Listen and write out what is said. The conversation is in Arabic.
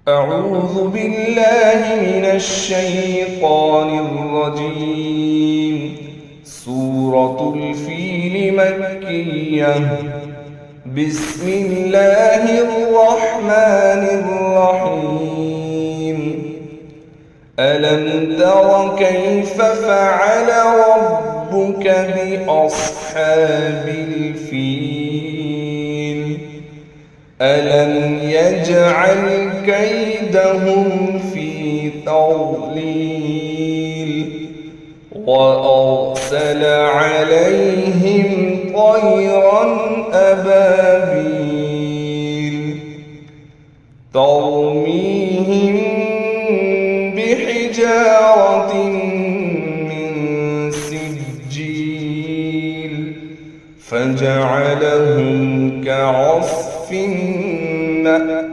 أعوذ بالله من الشيطان الرجيم. سورة الفيل مكية. بسم الله الرحمن الرحيم. ألم تر كيف فعل ربك بأصحاب الفيل؟ ألم يجعل كيدهم في تضليل وأرسل عليهم طيرا أبابيل ترميهم بحجارة من سجيل فجعلهم كعصف مأكول.